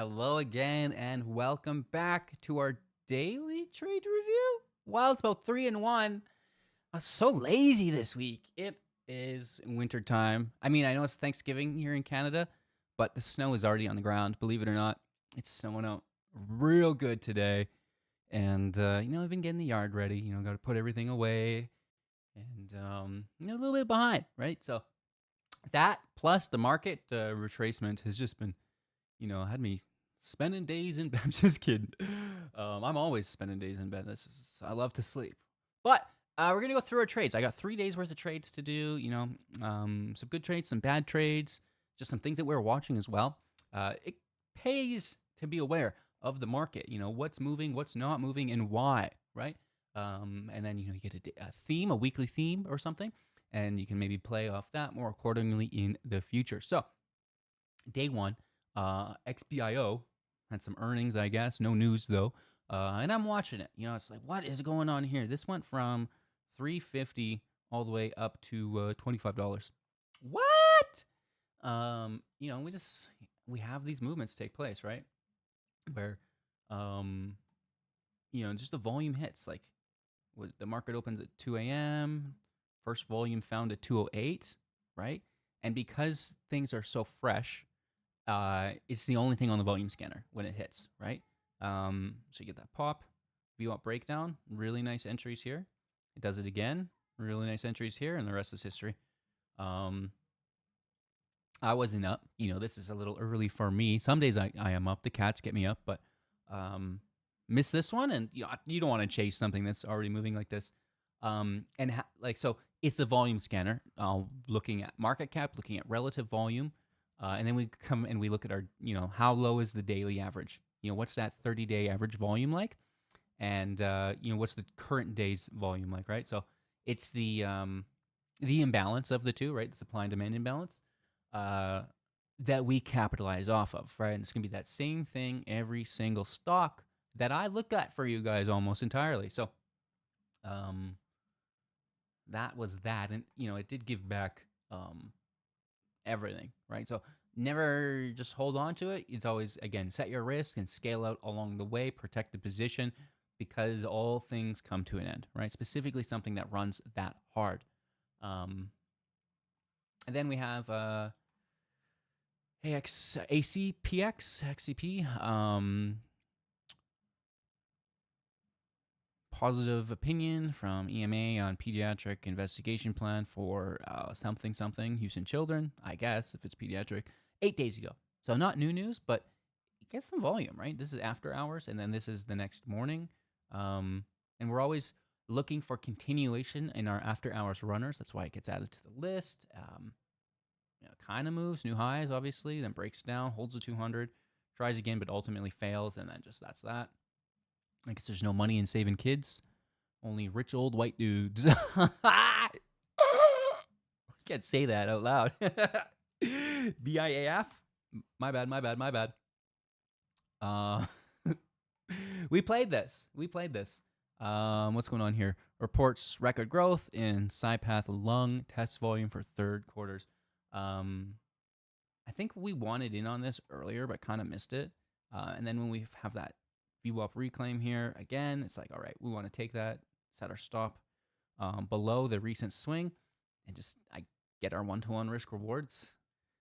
Hello again, and welcome back to our daily trade review. Well, it's about 3-1. I was so lazy this week. It is winter time. I mean, I know it's Thanksgiving here in Canada, but the snow is already on the ground. Believe it or not, it's snowing out real good today. And, I've been getting the yard ready. Got to put everything away. And, a little bit behind, right? So that plus the market retracement has just been had me spending days in bed. I'm just kidding. I'm always spending days in bed. I love to sleep. But we're gonna go through our trades. I got 3 days worth of trades to do. Some good trades, some bad trades, just some things that we're watching as well. It pays to be aware of the market. What's moving, what's not moving, and why. Right. And then you get a theme, a weekly theme or something, and you can maybe play off that more accordingly in the future. So, day one. XBIO had some earnings, I guess. No news though. And I'm watching it. It's like, what is going on here? This went from $3.50 all the way up to $25. What? We have these movements take place, right? Where, just the volume hits. Like, the market opens at 2 a.m. First volume found at 2:08, right? And because things are so fresh, it's the only thing on the volume scanner when it hits, right? So you get that pop, VWAP breakdown, really nice entries here. It does it again, really nice entries here, and the rest is history. I wasn't up. This is a little early for me. Some days I am up. The cats get me up, but miss this one, and you don't want to chase something that's already moving like this. So it's the volume scanner, looking at market cap, looking at relative volume. And then we come and we look at our, how low is the daily average? What's that 30-day average volume like? And, what's the current day's volume like, right? So it's the imbalance of the two, right? The supply and demand imbalance that we capitalize off of, right? And it's going to be that same thing every single stock that I look at for you guys almost entirely. So that was that. And, it did give back everything, right? So never just hold on to it. It's always, again, set your risk and scale out along the way, protect the position, because all things come to an end, right? Specifically something that runs that hard. And then we have ACXP, positive opinion from EMA on pediatric investigation plan for something Houston children, I guess, if it's pediatric, 8 days ago. So not new news, but it gets some volume, right? This is after hours, and then this is the next morning. And we're always looking for continuation in our after hours runners. That's why it gets added to the list. Kind of moves, new highs, obviously, then breaks down, holds the 200, tries again, but ultimately fails, and then just that's that. I guess there's no money in saving kids. Only rich old white dudes. I can't say that out loud. BIAF? My bad. We played this. What's going on here? Reports record growth in CyPath Lung test volume for third quarters. I think we wanted in on this earlier, but kind of missed it. And then when we have that VWAP reclaim here, again, it's like, all right, we want to take that, set our stop below the recent swing, and just get our 1-to-1 risk rewards.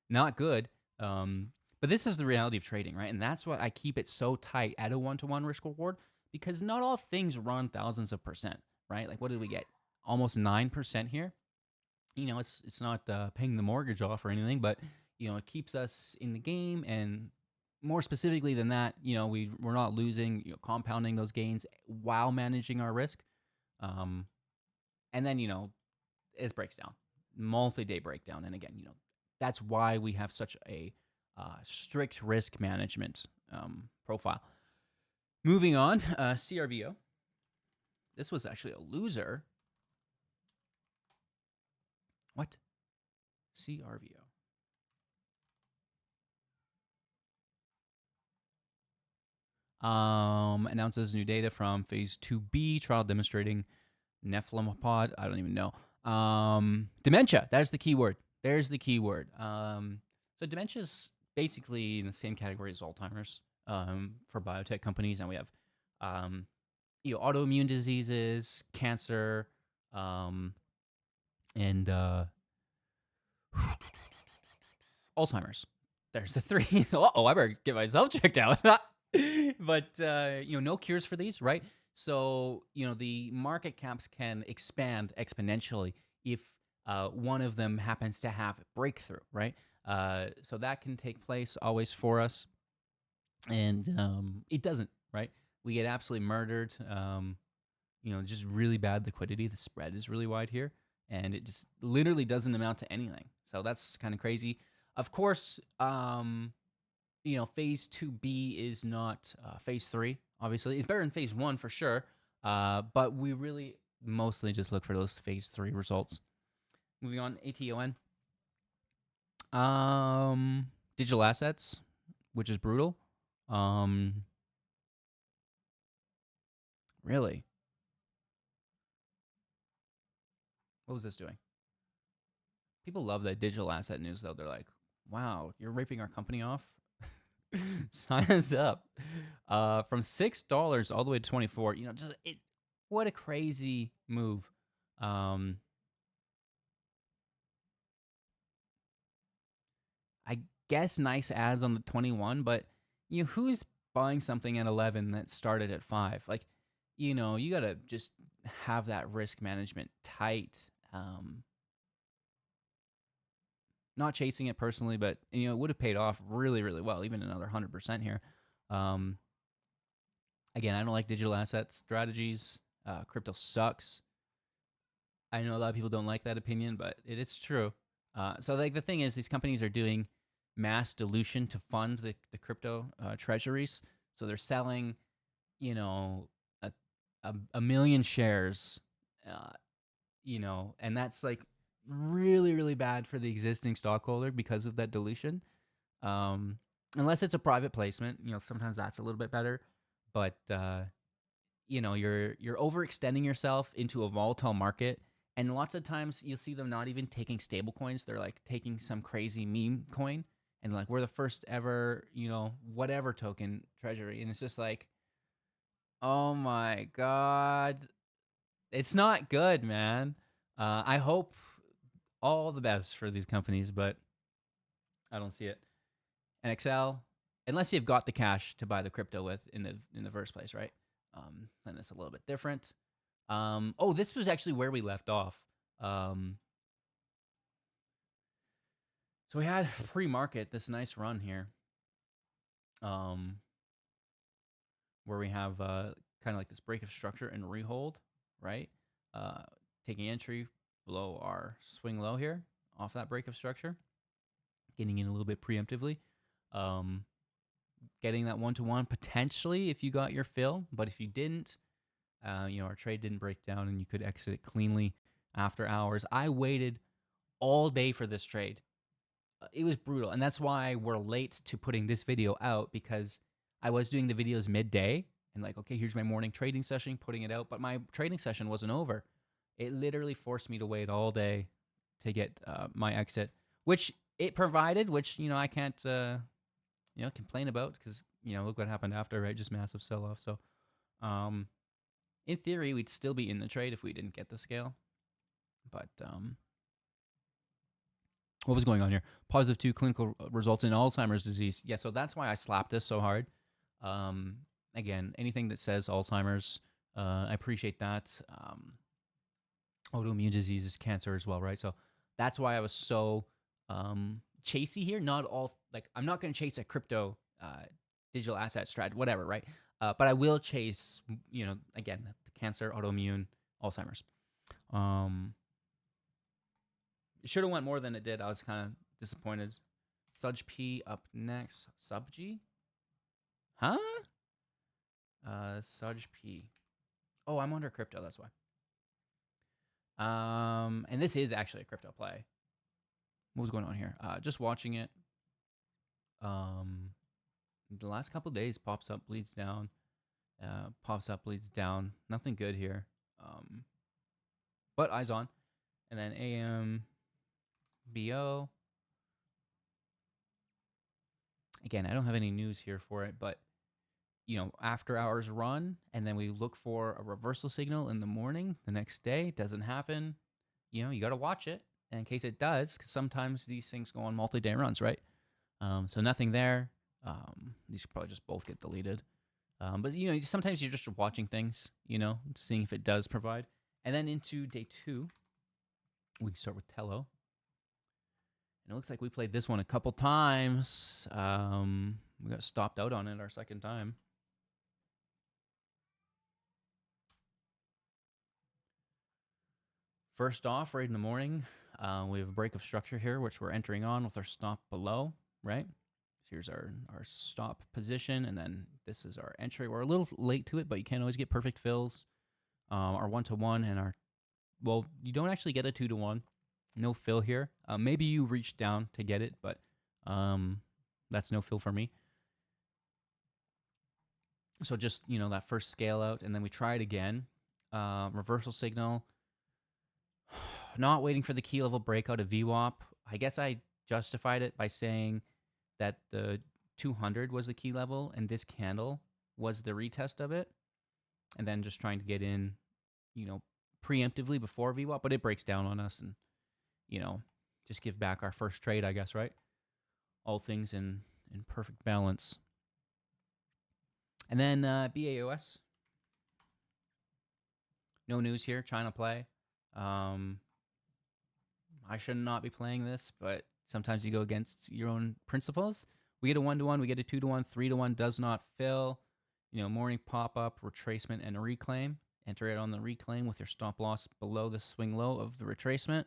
Not good, but this is the reality of trading, right? And that's why I keep it so tight at a 1-to-1 risk reward, because not all things run thousands of percent, right? Like, what did we get? Almost 9% here. It's not paying the mortgage off or anything, but it keeps us in the game. And more specifically than that, we're not losing, compounding those gains while managing our risk. And then, it breaks down, multi-day breakdown. And again, that's why we have such a strict risk management profile. Moving on, CRVO. This was actually a loser. What? CRVO. Announces new data from phase 2B trial demonstrating nephrolipod. I don't even know. Dementia. That's the key word. There's the key word. So dementia is basically in the same category as Alzheimer's for biotech companies, and we have autoimmune diseases, cancer, and Alzheimer's. There's the three. Uh-oh, I better get myself checked out. But no cures for these, right? So the market caps can expand exponentially if one of them happens to have a breakthrough, right? So that can take place always for us, and it doesn't, right? We get absolutely murdered. Just really bad liquidity. The spread is really wide here, and it just literally doesn't amount to anything. So that's kind of crazy. Of course, phase 2B is not phase 3. Obviously, it's better than phase 1 for sure. But we really mostly just look for those phase 3 results. Moving on, ATON. Digital assets, which is brutal. Really? What was this doing? People love that digital asset news, though. They're like, wow, you're ripping our company off? Sign us up. From $6 all the way to 24. What a crazy move. I guess nice ads on the 21, but who's buying something at 11 that started at 5? Like, you gotta just have that risk management tight. Not chasing it personally, but it would have paid off really, really well, even another 100% here. Again, I don't like digital asset strategies. Crypto sucks. I know a lot of people don't like that opinion, but it's true. So like the thing is, these companies are doing mass dilution to fund the crypto treasuries. So they're selling, a million shares, and that's like really, really bad for the existing stockholder because of that dilution. Unless it's a private placement, sometimes that's a little bit better. But you're overextending yourself into a volatile market, and lots of times you'll see them not even taking stable coins. They're like taking some crazy meme coin, and like we're the first ever, whatever token treasury, and it's just like, oh my god, it's not good, man. I hope all the best for these companies, but I don't see it. And Excel, unless you've got the cash to buy the crypto with in the first place, right? Then it's a little bit different. This was actually where we left off. So we had pre-market this nice run here, where we have kind of like this break of structure and rehold, right? Taking entry below our swing low here off that break of structure, getting in a little bit preemptively. Getting that 1-to-1 potentially if you got your fill, but if you didn't, our trade didn't break down and you could exit it cleanly after hours. I waited all day for this trade. It was brutal, and that's why we're late to putting this video out, because I was doing the videos midday and like, okay, here's my morning trading session, putting it out, but my trading session wasn't over. It literally forced me to wait all day to get my exit, which it provided, which I can't complain about, because look what happened after, right? Just massive sell-off. So in theory we'd still be in the trade if we didn't get the scale, but what was going on here? Positive 2 clinical results in Alzheimer's disease. Yeah, so that's why I slapped this so hard. Again, anything that says Alzheimer's, I appreciate that. Autoimmune disease is cancer as well, right? So that's why I was so chasey here. Not all, like, I'm not going to chase a crypto digital asset strat, whatever, right? But I will chase, again, the cancer, autoimmune, Alzheimer's. It should have went more than it did. I was kind of disappointed. SUGP up next. SUGP? Huh? SUGP. Oh, I'm under crypto, that's why. And this is actually a crypto play. What was going on here? Just watching it. The last couple of days, pops up, bleeds down. Pops up, bleeds down. Nothing good here. But eyes on. And then AMBO. Again, I don't have any news here for it, but after hours run, and then we look for a reversal signal in the morning the next day. Doesn't happen. You got to watch it in case it does, because sometimes these things go on multi-day runs, right? So nothing there. These could probably just both get deleted. But sometimes you're just watching things, seeing if it does provide. And then into day 2, we can start with TELO. And it looks like we played this one a couple times. We got stopped out on it our second time. First off, right in the morning, we have a break of structure here, which we're entering on with our stop below, right? So here's our stop position, and then this is our entry. We're a little late to it, but you can't always get perfect fills. Our 1-to-1 and our, well, you don't actually get a 2-to-1. No fill here. Maybe you reach down to get it, but that's no fill for me. So just, that first scale out, and then we try it again. Reversal signal. Not waiting for the key level breakout of VWAP. I guess I justified it by saying that the 200 was the key level and this candle was the retest of it. And then just trying to get in, preemptively before VWAP, but it breaks down on us and, just give back our first trade, I guess, right? All things in perfect balance. And then BAOS. No news here, China play. I should not be playing this, but sometimes you go against your own principles. We get a 1-to-1, we get a 2-to-1, 3-to-1 does not fill. Morning pop-up, retracement, and reclaim. Enter it on the reclaim with your stop loss below the swing low of the retracement.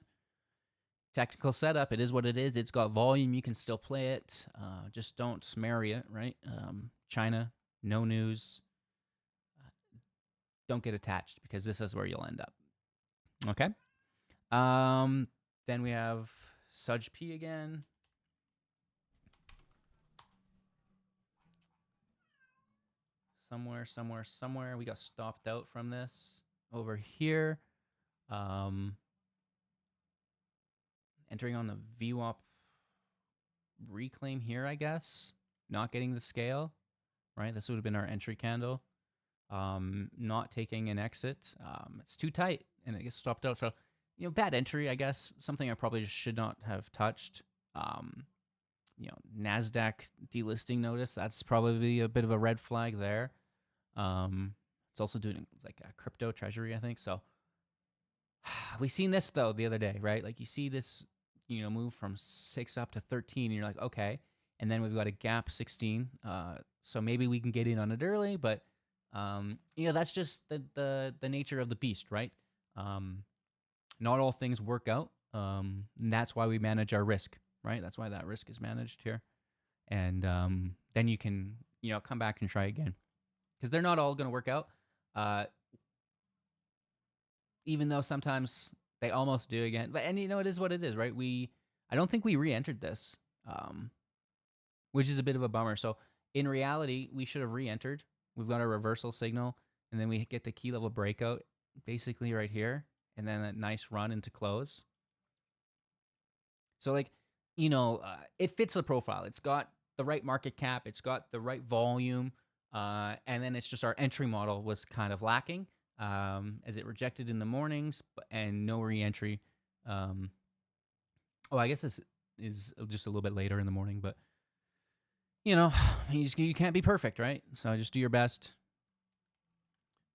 Technical setup, it is what it is. It's got volume, you can still play it. Just don't marry it, right? China, no news. Don't get attached because this is where you'll end up. Okay. Then we have SUGP again. Somewhere. We got stopped out from this over here. Entering on the VWAP reclaim here, I guess. Not getting the scale, right? This would have been our entry candle. Not taking an exit. It's too tight and it gets stopped out. So, bad entry, I guess. Something I probably should not have touched. NASDAQ delisting notice. That's probably a bit of a red flag there. It's also doing like a crypto treasury, I think. So we seen this though the other day, right? Like you see this, move from 6 up to 13, and you're like, okay. And then we've got a gap 16. So maybe we can get in on it early, but that's just the nature of the beast, right? Not all things work out. And that's why we manage our risk, right? That's why that risk is managed here. And then you can, come back and try again. Because they're not all going to work out. Even though sometimes they almost do again. But it is what it is, right? I don't think we re-entered this, which is a bit of a bummer. So in reality, we should have re-entered. We've got a reversal signal, and then we get the key level breakout basically right here, and then a nice run into close. So it fits the profile. It's got the right market cap. It's got the right volume. And then it's just our entry model was kind of lacking as it rejected in the mornings and no re-entry. I guess this is just a little bit later in the morning, but you can't be perfect, right? So just do your best.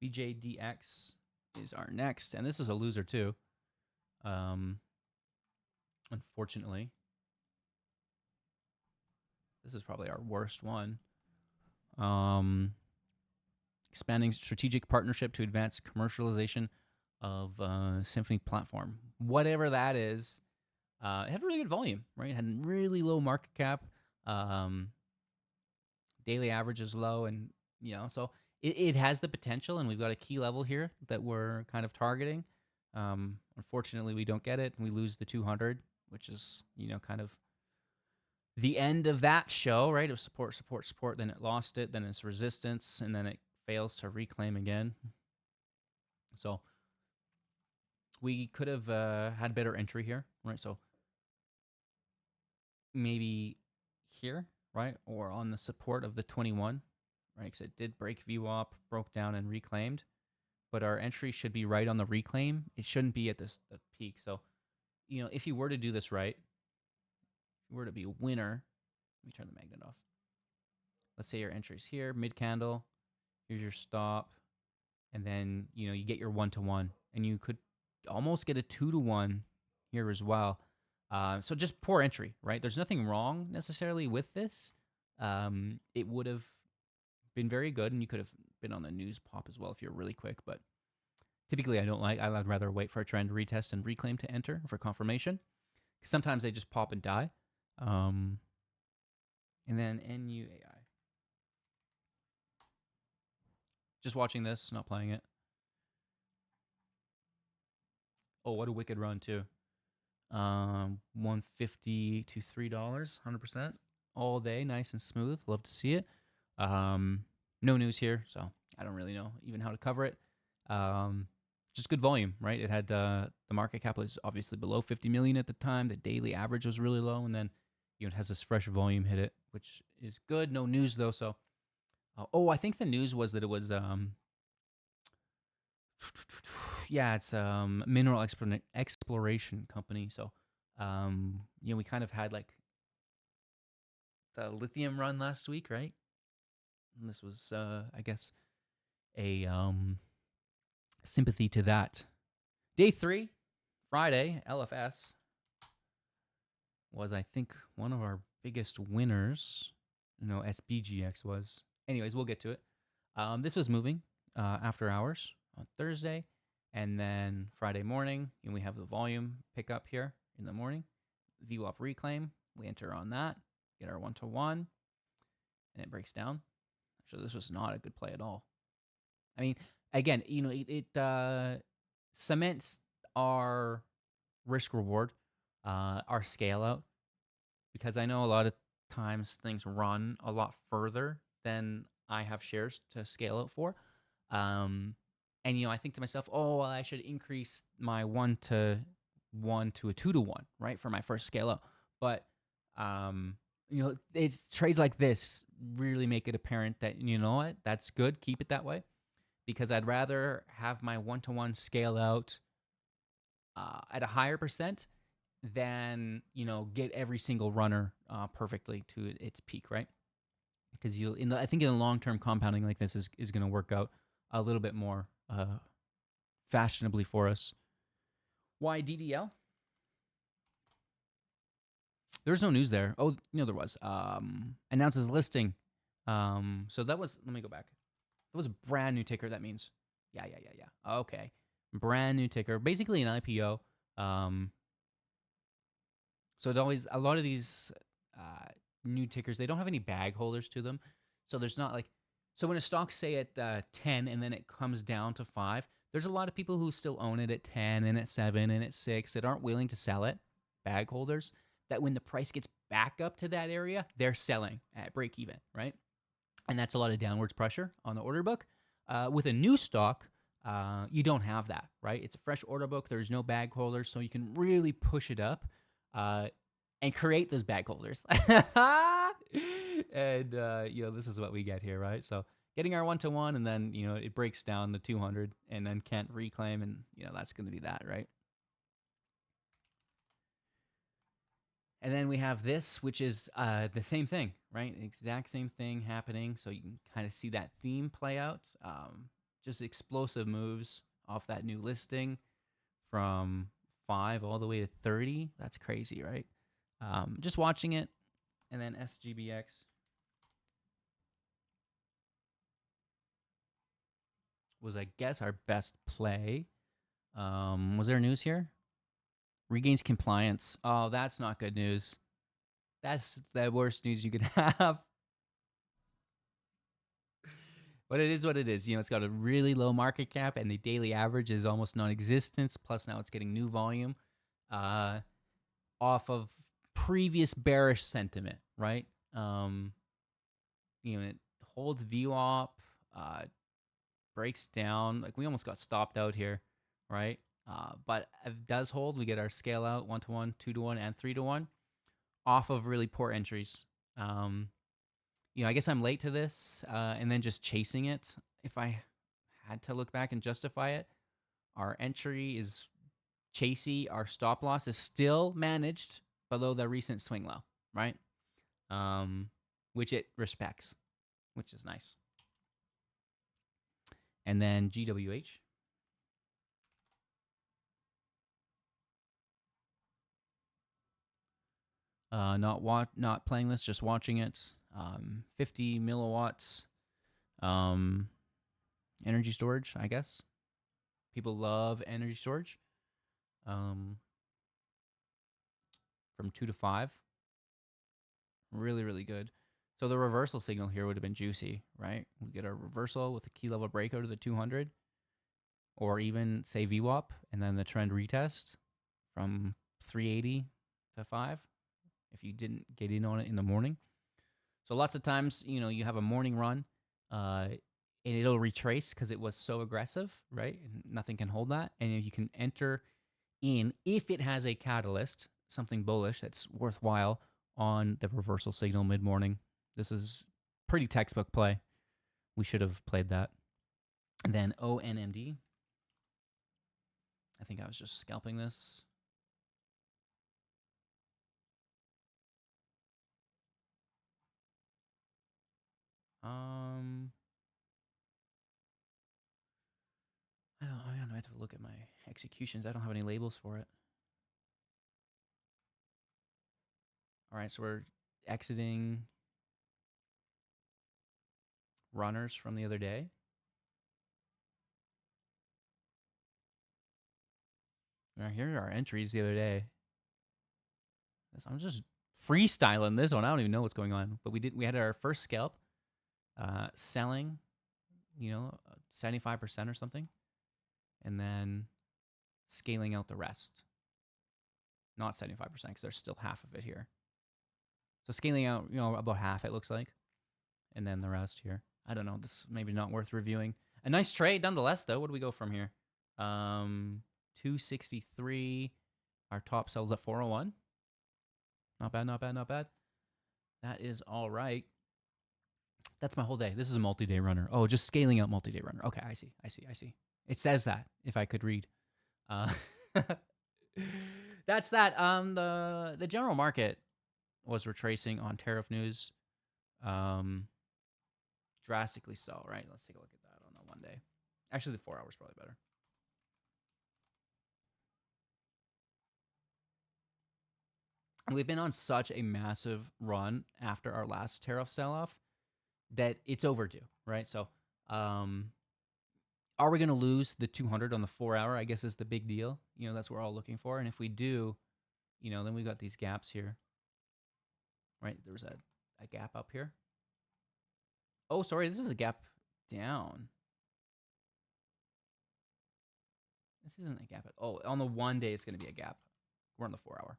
BJDX is our next, and this is a loser too. Unfortunately, this is probably our worst one. Expanding strategic partnership to advance commercialization of Symphony platform. Whatever that is, it had really good volume, right? It had really low market cap. Daily average is low, and so it has the potential, and we've got a key level here that we're kind of targeting. Unfortunately, we don't get it, and we lose the 200, which is kind of the end of that show, right? It was support, then it lost it, then it's resistance, and then it fails to reclaim again. So we could have had better entry here, right? So maybe here, right? Or on the support of the 21, right? Because it did break VWAP, broke down and reclaimed. But our entry should be right on the reclaim. It shouldn't be at the peak. So, if you were to do this right, if you were to be a winner, let me turn the magnet off. Let's say your entry's here, mid candle. Here's your stop. And then, you get your 1-to-1. And you could almost get a 2-to-1 here as well. So just poor entry, right? There's nothing wrong necessarily with this. It would have been very good, and you could have been on the news pop as well if you're really quick. But typically, I'd rather wait for a trend retest and reclaim to enter for confirmation. Because sometimes they just pop and die. And then NUAI. Just watching this, not playing it. Oh, what a wicked run too. 150 to $3, 100% all day, nice and smooth. Love to see it. No news here, so I don't really know even how to cover it. Just good volume, right? It had the market cap was obviously below 50 million at the time. The daily average was really low, and then it has this fresh volume hit it, which is good. No news though, so I think the news was that it was it's mineral exploration company. So we kind of had like the lithium run last week, right? And this was I guess a sympathy to that. Day 3, Friday, LFS was, I think, one of our biggest winners. SBGX was. Anyways, we'll get to it. This was moving after hours on Thursday, and then Friday morning, and we have the volume pick up here in the morning. VWAP reclaim, we enter on that, get our 1-to-1, and it breaks down. Actually, this was not a good play at all. I mean, again, it cements our risk reward, our scale out, because I know a lot of times things run a lot further than I have shares to scale out for. And I think to myself, I should increase my 1-to-1 to a 2-to-1, right, for my first scale out. But it's trades like this really make it apparent that what, that's good, keep it that way, because I'd rather have my 1-to-1 scale out at a higher percent than get every single runner perfectly to its peak, right? Because I think in the long term, compounding like this is going to work out a little bit more fashionably for us. Why DDL? There's no news there. Oh, there was. Announces listing. So that was. Let me go back. That was a brand new ticker. That means. Yeah. Okay. Brand new ticker. Basically an IPO. So it always, a lot of these new tickers, they don't have any bag holders to them. So there's not so when a stock's say at 10 and then it comes down to 5, there's a lot of people who still own it at 10 and at 7 and at 6 that aren't willing to sell it, bag holders, that when the price gets back up to that area, they're selling at break even, right? And that's a lot of downwards pressure on the order book. With a new stock, you don't have that, right? It's a fresh order book. There's no bag holders, so you can really push it up and create those bag holders. And this is what we get here, right? So getting our 1-to-1, and then it breaks down the 200, and then can't reclaim, and that's going to be that, right? And then we have this, which is the same thing, right? Exact same thing happening. So you can kind of see that theme play out. Just explosive moves off that new listing from 5 all the way to 30. That's crazy, right? Just watching it. And then SGBX. Was, I guess, our best play. Was there news here? Regains compliance. Oh, that's not good news. That's the worst news you could have. But it is what it is. It's got a really low market cap, and the daily average is almost non-existent. Plus, now it's getting new volume off of previous bearish sentiment, right? It holds VWAP, breaks down. We almost got stopped out here, right? But it does hold. We get our scale out 1-to-1, 2-to-1, and 3-to-1 off of really poor entries. I guess I'm late to this, and then just chasing it. If I had to look back and justify it, our entry is chasey. Our stop loss is still managed below the recent swing low, right? Which it respects, which is nice. And then GWH. Not playing this, just watching it. 50 milliwatts. Energy storage, I guess. People love energy storage. From 2 to 5. Really, really good. So the reversal signal here would have been juicy, right? We get a reversal with a key level breakout to the 200, or even say VWAP, and then the trend retest from 380 to 5 if you didn't get in on it in the morning. So lots of times, you have a morning run, and it'll retrace because it was so aggressive, right? And nothing can hold that. And you can enter in if it has a catalyst, something bullish that's worthwhile on the reversal signal mid-morning. This is pretty textbook play. We should have played that. And then ONMD. I think I was just scalping this. I don't know. I have to look at my executions. I don't have any labels for it. All right, so we're exiting runners from the other day. Now, here are our entries the other day. I'm just freestyling this one. I don't even know what's going on. But we had our first scalp, selling, 75% or something, and then scaling out the rest. Not 75% because there's still half of it here. So scaling out, about half it looks like, and then the rest here. I don't know. This is maybe not worth reviewing. A nice trade nonetheless, though. What do we go from here? 263. Our top sells at 401. Not bad, not bad, not bad. That is all right. That's my whole day. This is a multi-day runner. Oh, just scaling out multi-day runner. Okay, I see. It says that, if I could read. That's that. The general market was retracing on tariff news. Drastically so, right? Let's take a look at that on the 1 day. Actually, the 4 hours probably better. We've been on such a massive run after our last tariff sell-off that it's overdue, right? So, are we going to lose the 200 on the 4 hour? I guess is the big deal. That's what we're all looking for. And if we do, then we've got these gaps here, right? There was a gap up here. Oh, sorry, this is a gap down. This isn't a gap. Oh, on the 1 day, it's going to be a gap. We're on the 4 hour.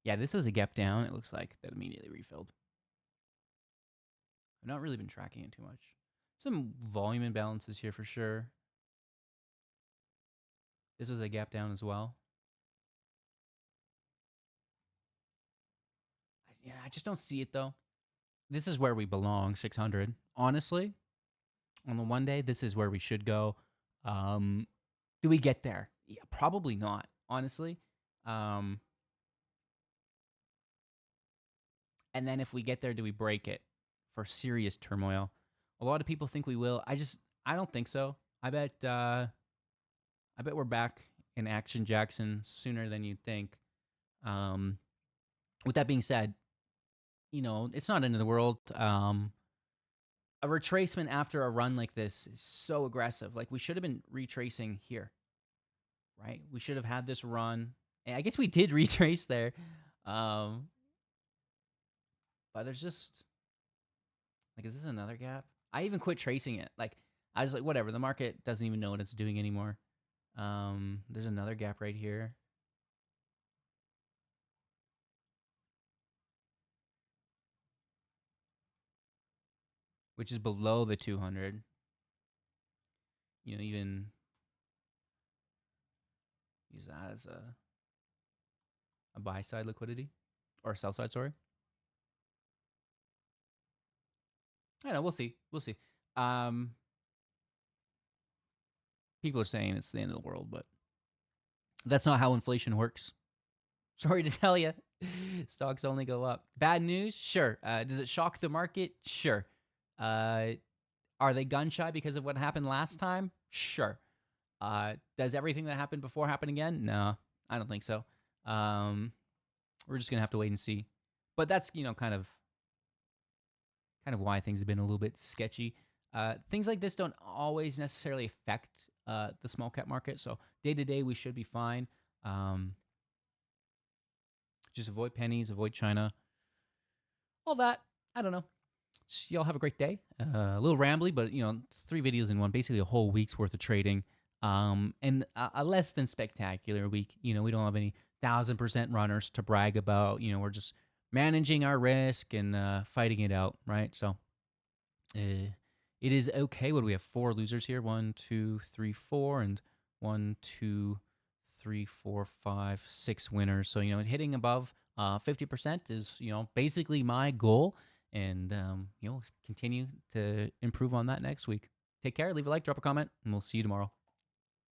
Yeah, this was a gap down. It looks like that immediately refilled. I've not really been tracking it too much. Some volume imbalances here for sure. This was a gap down as well. Yeah, I just don't see it though. This is where we belong, 600. Honestly, on the 1 day, this is where we should go. Do we get there? Yeah, probably not, honestly. And then if we get there, do we break it for serious turmoil? A lot of people think we will. I don't think so. I bet we're back in Action Jackson sooner than you'd think. With that being said, it's not end of the world. A retracement after a run like this is so aggressive. Like we should have been retracing here, right? We should have had this run. And I guess we did retrace there. But there's just like, is this another gap? I even quit tracing it. Like I was like, whatever. The market doesn't even know what it's doing anymore. There's another gap right here. Which is below the 200. Even use that as a buy side liquidity or a sell side, sorry. I don't know. We'll see. We'll see. People are saying it's the end of the world, but that's not how inflation works. Sorry to tell you. Stocks only go up. Bad news? Sure. Does it shock the market? Sure. Are they gun shy because of what happened last time? Sure. Does everything that happened before happen again? No, I don't think so. We're just gonna have to wait and see. But that's kind of why things have been a little bit sketchy. Things like this don't always necessarily affect the small cap market. So day to day, we should be fine. Just avoid pennies, avoid China. All that. I don't know. Y'all have a great day. A little rambly, but 3 videos in one, basically a whole week's worth of trading. And a less than spectacular week. We don't have any 1,000% runners to brag about. We're just managing our risk and fighting it out, right? So it is okay. What do we have? 4 losers here. 1, 2, 3, 4, and 1, 2, 3, 4, 5, 6 winners. So hitting above 50% is basically my goal, and continue to improve on that next week. Take care. Leave a like, drop a comment, and we'll see you tomorrow.